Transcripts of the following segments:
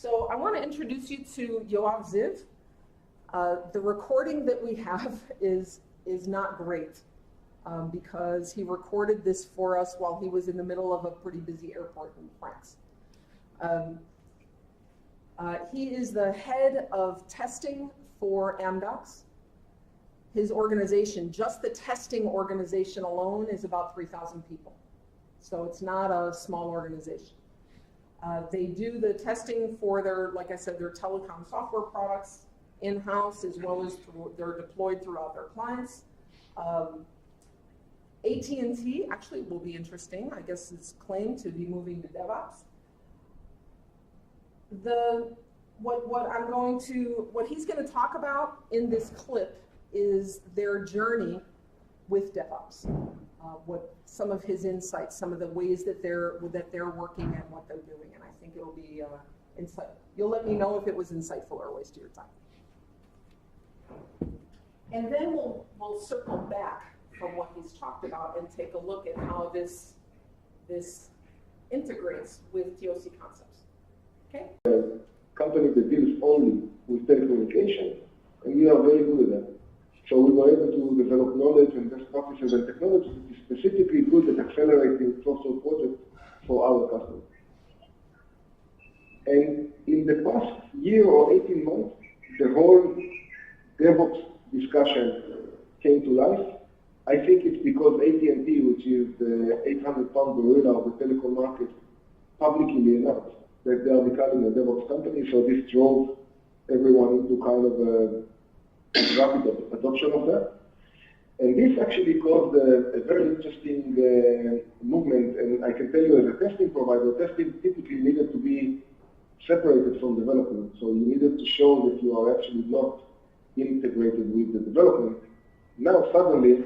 So I want to introduce you to Yoav Ziv. The recording that we have is not great because he recorded this for us while he was in the middle of a pretty busy airport in France. He is the head of testing for Amdocs. His organization, just the testing organization alone, is about 3,000 people. So it's not a small organization. They do the testing for their, like I said, their telecom software products in-house, as well as they're deployed throughout their clients. AT&T actually will be interesting. I guess it's claimed to be moving to DevOps. What he's going to talk about in this clip is their journey with DevOps. What some of his insights, some of the ways that they're working and what they're doing, and I think it'll be insight. You'll let me know if it was insightful or a waste of your time. And then we'll circle back from what he's talked about and take a look at how this integrates with TOC concepts. Okay? Company that deals only with telecommunications, and we are very good at that. So we were able to develop knowledge and best practices and technology that is specifically good at accelerating software projects for our customers. And in the past year or 18 months, the whole DevOps discussion came to life. I think it's because AT&T, which is the 800-pound gorilla of the telecom market, publicly announced that they are becoming a DevOps company. So this drove everyone into kind of a rapid adoption of that. And this actually caused a very interesting movement. And I can tell you, as a testing provider, testing typically needed to be separated from development. So you needed to show that you are actually not integrated with the development. Now suddenly,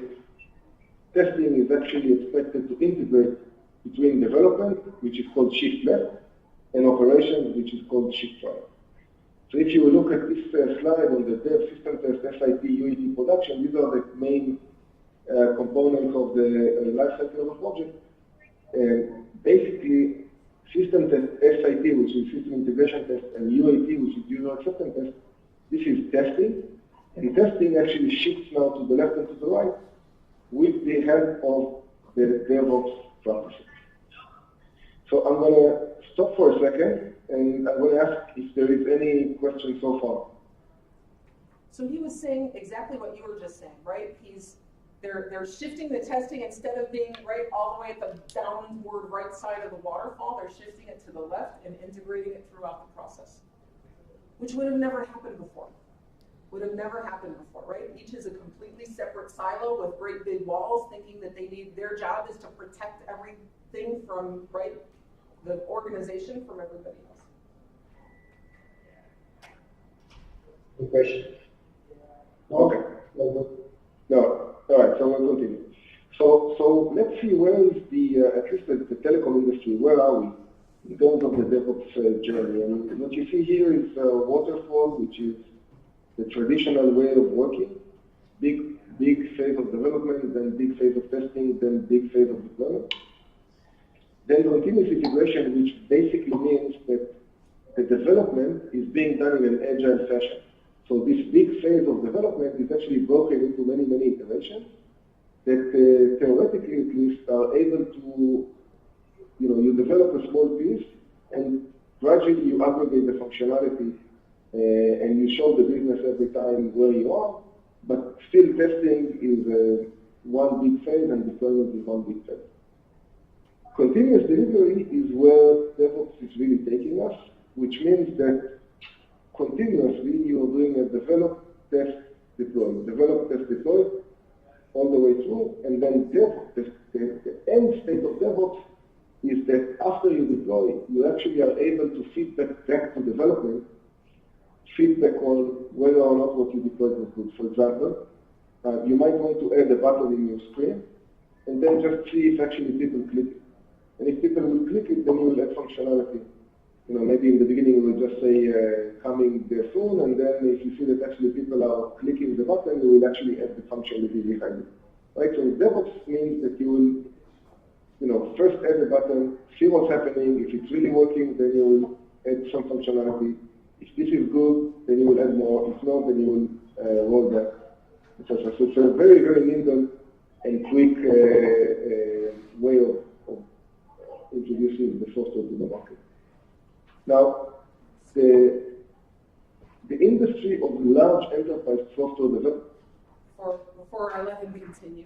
testing is actually expected to integrate between development, which is called shift left, and operations, which is called shift right. So if you look at this slide on the dev, system test, SIT, UAT, production, these are the main components of the life cycle of a project. Basically, system test, SIT, which is system integration test, and UAT, which is user acceptance test, this is testing. And testing actually shifts now to the left and to the right with the help of the DevOps practices. So I'm going to stop for a second, and I'm going to ask if there is any question so far. So he was saying exactly what you were just saying, right? They're shifting the testing instead of being right all the way at the downward right side of the waterfall. They're shifting it to the left and integrating it throughout the process, which would have never happened before. Right? Each is a completely separate silo with great big walls, thinking that their job is to protect everything from the organization from everybody else. Good question. Okay. No. All right. So we'll continue. So let's see where is at least the telecom industry. Where are we in terms of the DevOps journey? And what you see here is waterfall, which is the traditional way of working. Big phase of development, then big phase of testing, then big phase of deployment. Then continuous integration, which basically means that the development is being done in an agile fashion. So this big phase of development is actually broken into many iterations that theoretically at least are able to, you develop a small piece and gradually you aggregate the functionality and you show the business every time where you are, but still testing is one big phase and deployment is one big phase. Continuous delivery is where DevOps is really taking us, which means that continuously you are doing a develop, test, deploy, all the way through, and then the end state of DevOps is that after you deploy, you actually are able to feedback back to development, feedback on whether or not what you deployed was good. For example, you might want to add a button in your screen, and then just see if actually people click it. And if people will click it, then you will add functionality. Maybe in the beginning you will just say coming soon, and then if you see that actually people are clicking the button, you will actually add the functionality behind it. Right? So DevOps means that you will, first add the button, see what's happening. If it's really working, then you will add some functionality. If this is good, then you will add more. If not, then you will roll back, etc. So it's a very, very nimble and quick way of introducing the software to the market. Now, the industry of large enterprise software development. Before I let him continue,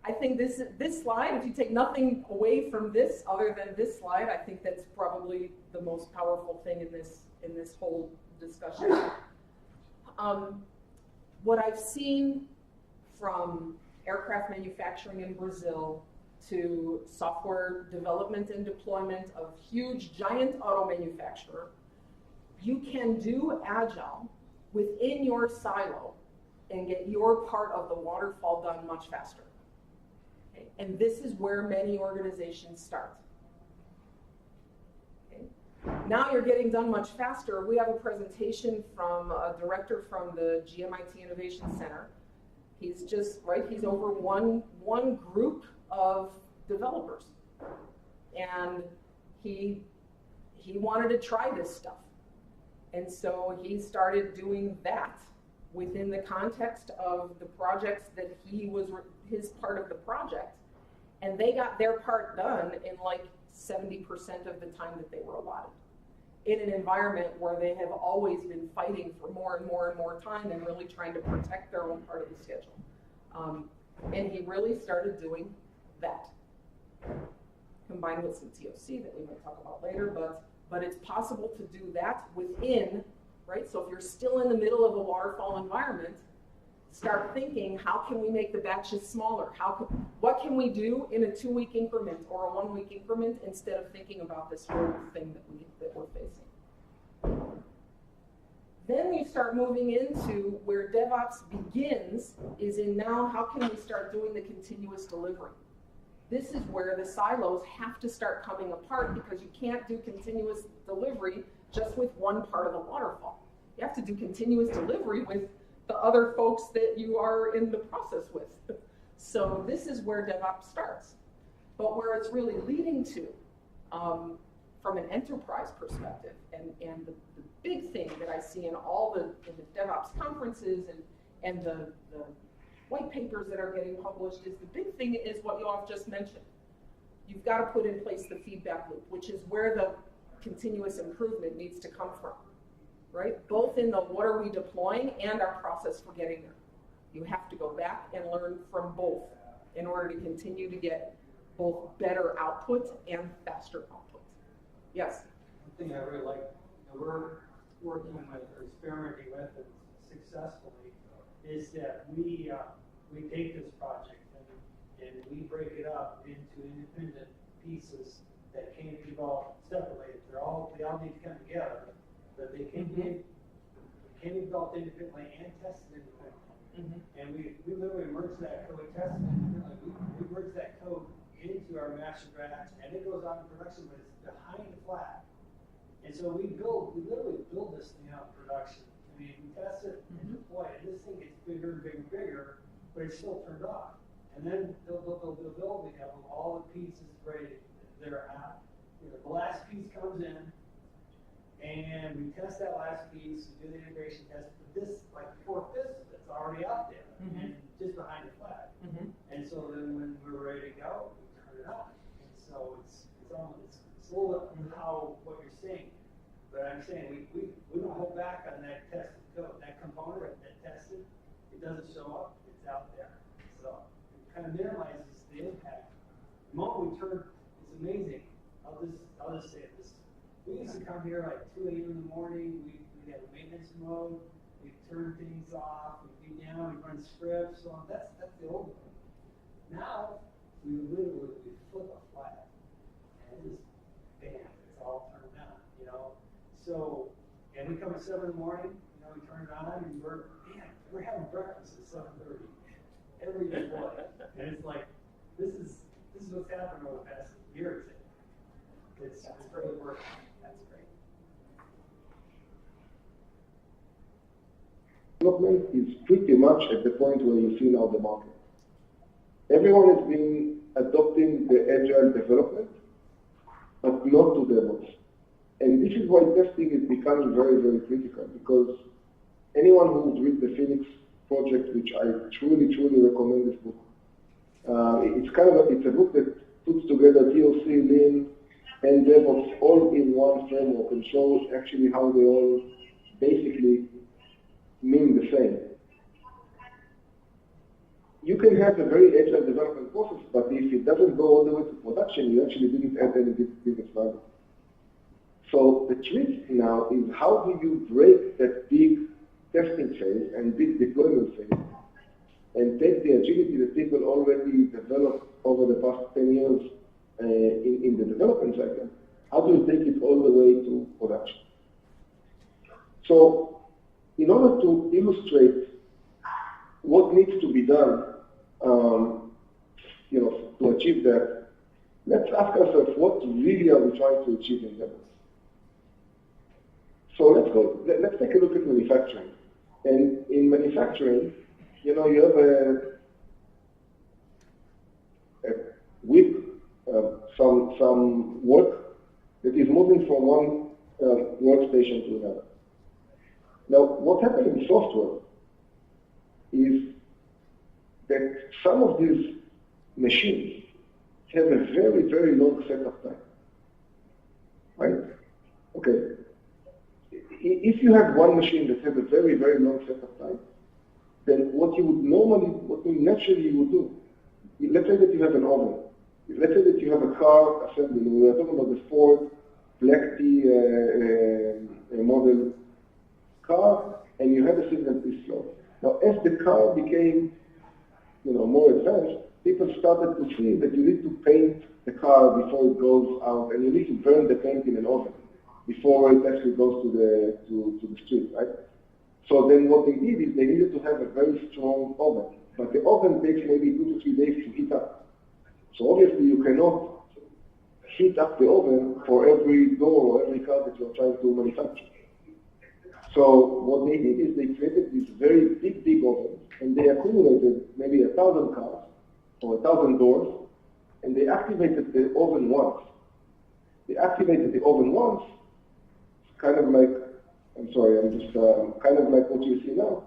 I think this slide, if you take nothing away from this other than this slide, I think that's probably the most powerful thing in this whole discussion. What I've seen from aircraft manufacturing in Brazil to software development and deployment of huge giant auto manufacturer, you can do Agile within your silo and get your part of the waterfall done much faster. Okay? And this is where many organizations start. Okay? Now you're getting done much faster. We have a presentation from a director from the GMIT Innovation Center. He's just, right, he's over one group of developers. And he wanted to try this stuff. And so he started doing that within the context of the projects that he was his part of the project. And they got their part done in like 70% of the time that they were allotted, in an environment where they have always been fighting for more and more and more time and really trying to protect their own part of the schedule. And he really started doing that, combined with some TOC that we might talk about later, but it's possible to do that within, right? So if you're still in the middle of a waterfall environment, start thinking, how can we make the batches smaller? What can we do in a 2-week increment or a 1-week increment instead of thinking about this whole thing that we're facing? Then you start moving into where DevOps begins, is in now, how can we start doing the continuous delivery? This is where the silos have to start coming apart, because you can't do continuous delivery just with one part of the waterfall. You have to do continuous delivery with the other folks that you are in the process with. So this is where DevOps starts. But where it's really leading to, from an enterprise perspective, and the big thing that I see in all the DevOps conferences and the white papers that are getting published, is the big thing is what Yoav just mentioned. You've got to put in place the feedback loop, which is where the continuous improvement needs to come from, right? Both in the what are we deploying and our process for getting there. You have to go back and learn from both in order to continue to get both better output and faster output. Yes? One thing I really like, we're working with or experimenting with it successfully, is that we take this project and we break it up into independent pieces that can't be developed separately. They all need to come together, but they can be developed independently and tested independently. And we literally merge that code, test it independently. We merge that code into our master batch, and it goes out in production, but it's behind the flag. And so we literally build this thing out in production. I mean, we test it and deploy it, and this thing gets bigger and bigger and bigger, but it's still turned on. And then they'll build it up with all the pieces ready. They're out. The last piece comes in, and we test that last piece, we do the integration test, but this, like 4/5 of it's already out there, and just behind the flag. And so then when we're ready to go, we turn it on. And so it's a little bit how what you're saying. But I'm saying we don't hold back on that tested code. That component that tested, it doesn't show up, it's out there. So it kind of minimizes the impact. The moment we turn, it's amazing. I'll just say this. We used to come here like 2 a.m. in the morning, we'd have a maintenance mode, we'd turn things off, we'd be down, we'd run scripts, so that's the old one. Now we literally flip a flag and just bam, it's all turned on, So, and we come at 7 in the morning, we turn it on, and we're having breakfast at 7:30 every day. And it's like, this is what's happened over the past year or two. It's really working. That's great. Development is pretty much at the point where you see now the market. Everyone has been adopting the agile development, but not to DevOps. And this is why testing is becoming very, very critical, because anyone who's read the Phoenix project, which I truly, truly recommend this book, it's a book that puts together TOC, Lean, and DevOps all in one framework and shows actually how they all basically mean the same. You can have a very agile development process, but if it doesn't go all the way to production, you actually didn't add any business value. So the trick now is how do you break that big testing phase and big deployment phase and take the agility that people already developed over the past 10 years in the development cycle, how do you take it all the way to production? So in order to illustrate what needs to be done to achieve that, let's ask ourselves, what really are we trying to achieve in DevOps? So let's take a look at manufacturing. And in manufacturing, you have a whip, some work that is moving from one workstation to another. Now, what happens in software is that some of these machines have a very, very long setup time, right? Okay. If you have one machine that has a very, very long setup time, then what you naturally would do, let's say that you have an oven. Let's say that you have a car assembly. We are talking about the Ford Black T model car, and you have a signal piece flow. Now, as the car became, more advanced, people started to see that you need to paint the car before it goes out, and you need to burn the paint in an oven before it actually goes to the street, right? So then what they did is they needed to have a very strong oven, but the oven takes maybe 2 to 3 days to heat up. So obviously you cannot heat up the oven for every door or every car that you're trying to manufacture. So what they did is they created these very big ovens, and they accumulated maybe 1,000 cars or 1,000 doors, and they activated the oven once. They activated the oven once, kind of like, kind of like what you see now.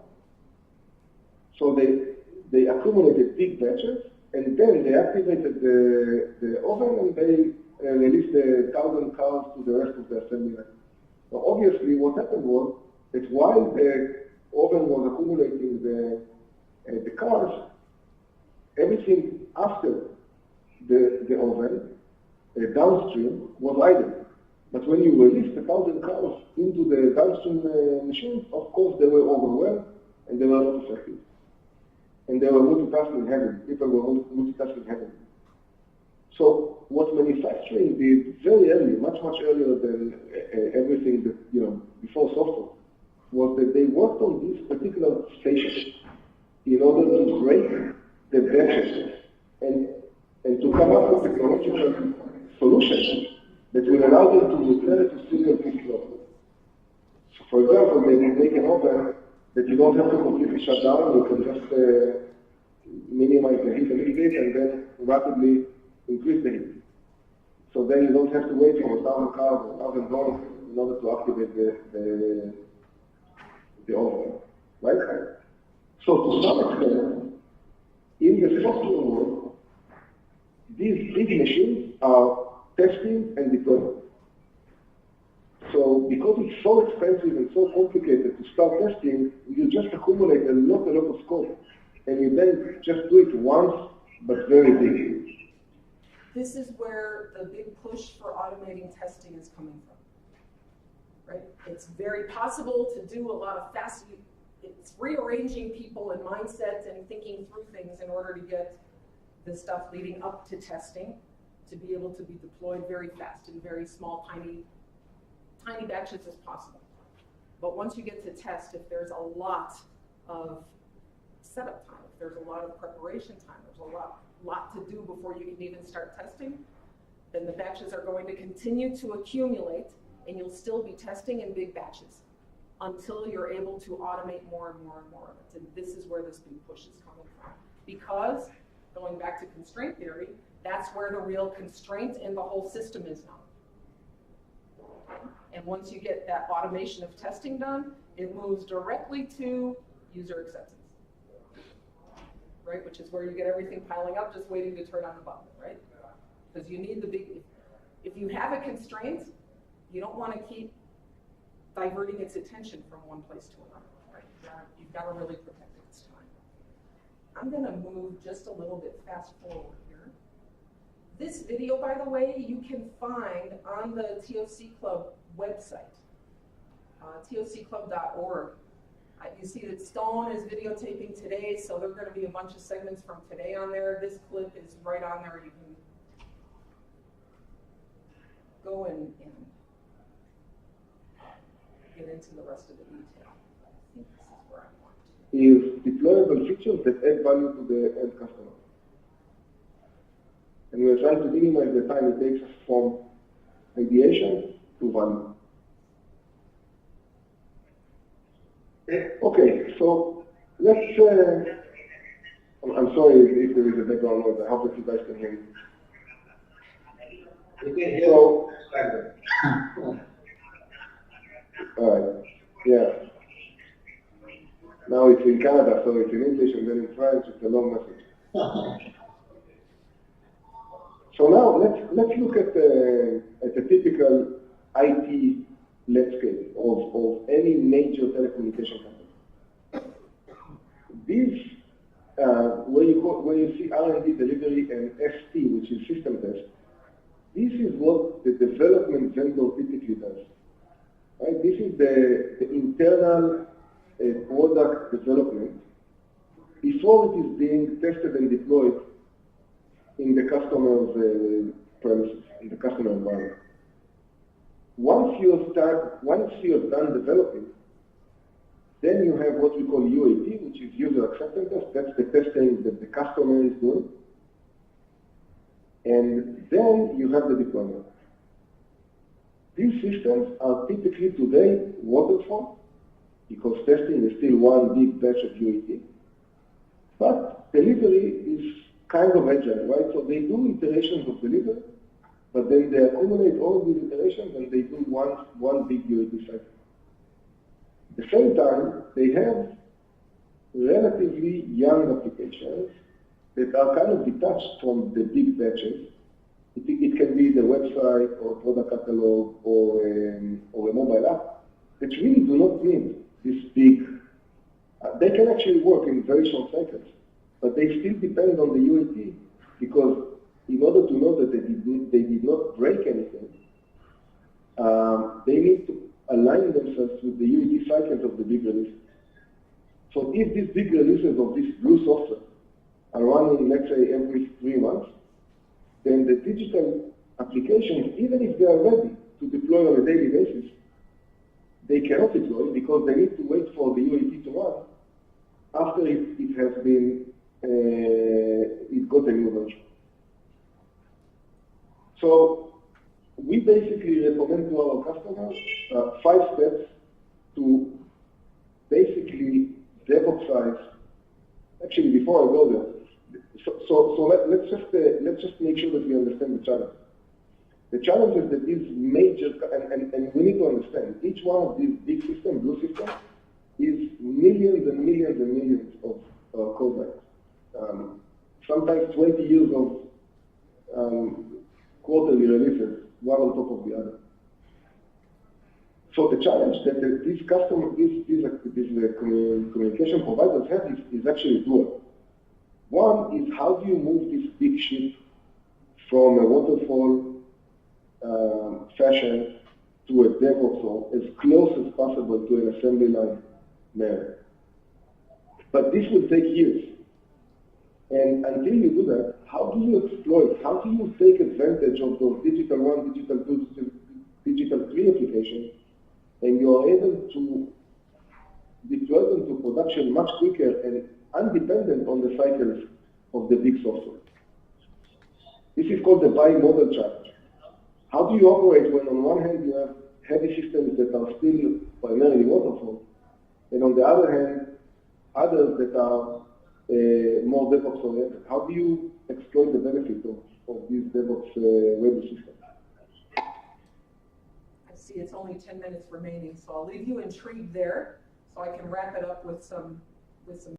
So they accumulated big batches, and then they activated the oven, and they released the 1,000 cars to the rest of the assembly line. Now, obviously, what happened was that while the oven was accumulating the cars, everything after the oven, downstream, was idle. But when you release the 1,000 cars into the downstream machines, of course they were overwhelmed and they were not effective. And they were multitasking heavily. People were multitasking heavily. So what manufacturing did very early, much earlier than everything that, before software, was that they worked on this particular station in order to break the batches and to come up with technological solutions that will allow them to return to single piece flow. So for example, they will make an oven that you don't have to completely shut down, you can just minimize the heat a little bit and then rapidly increase the heat. So then you don't have to wait for 1,000 cars or 1,000 doors in order to activate the oven, right? So to some extent, in the software world, these big machines are testing and deployment. So because it's so expensive and so complicated to start testing, you just accumulate a lot of scope, and you then just do it once, but very big. This is where the big push for automating testing is coming from, right? It's very possible to do a lot of it's rearranging people and mindsets and thinking through things in order to get the stuff leading up to testing to be able to be deployed very fast in very small, tiny batches as possible. But once you get to test, if there's a lot of setup time, if there's a lot of preparation time, there's a lot to do before you can even start testing, then the batches are going to continue to accumulate, and you'll still be testing in big batches until you're able to automate more and more and more of it. And this is where this big push is coming from. Because, going back to constraint theory, that's where the real constraint in the whole system is now. And once you get that automation of testing done, it moves directly to user acceptance, right? Which is where you get everything piling up, just waiting to turn on the button, right? Because you need the big, if you have a constraint, you don't want to keep diverting its attention from one place to another, right? You've got to really protect its time. I'm going to move just a little bit fast forward here. This video, by the way, you can find on the TOC Club website, toclub.org. You see that Stone is videotaping today, so there are going to be a bunch of segments from today on there. This clip is right on there. You can go and get into the rest of the detail. I think this is where I want to. Is deployable features that add value to the end customer. And we're trying to minimize the time it takes us from ideation to value. Okay, so let's, I'm sorry if there is a background noise. I hope that you guys can hear me. So, all right, yeah. Now it's in Canada, so it's in English and then in French. It's a long message. So now let's look at a typical IT landscape of any major telecommunication company. These, where you see R&D, delivery, and ST, which is system test, this is what the development vendor typically does. Right? This is the internal product development before it is being tested and deployed in the customer's premises, in the customer environment. Once you have done developing, then you have what we call UAT, which is user acceptance test. That's the testing that the customer is doing. And then you have the deployment. These systems are typically today waterfall, because testing is still one big batch of UAT. But delivery is kind of agile, right? So they do iterations of delivery, but then they accumulate all these iterations and they do one big UAT cycle. At the same time, they have relatively young applications that are kind of detached from the big batches. It can be the website or product catalog or a mobile app that really do not need this big. They can actually work in very short cycles, but they still depend on the UAT because in order to know that they did not break anything, they need to align themselves with the UAT cycles of the big releases. So if these big releases of this blue software are running, let's say, every 3 months, then the digital applications, even if they are ready to deploy on a daily basis, they cannot deploy because they need to wait for the UAT to run after it has been, it got a new version. So we basically recommend to our customers 5 steps to basically DevOpsize. Actually, before I go there, so let's just make sure that we understand the challenge. The challenge is that these major, and we need to understand, each one of these big systems, blue systems, is millions and millions and millions of code lines. Sometimes 20 years of quarterly releases, one on top of the other. So the challenge that these communication providers have is actually dual. One is how do you move this big ship from a waterfall fashion to a DevOps or as close as possible to an assembly line manner. But this will take years. And until you do that, how do you exploit, how do you take advantage of those digital 1, digital 2, digital 3 applications, and you are able to deploy them to production much quicker and undependent on the cycles of the big software. This is called the bi-model challenge. How do you operate when on one hand you have heavy systems that are still primarily waterfall, and on the other hand, others that are more DevOps oriented? How do you exploit the benefit of these DevOps ready systems? I see it's only 10 minutes remaining, so I'll leave you intrigued there, so I can wrap it up with some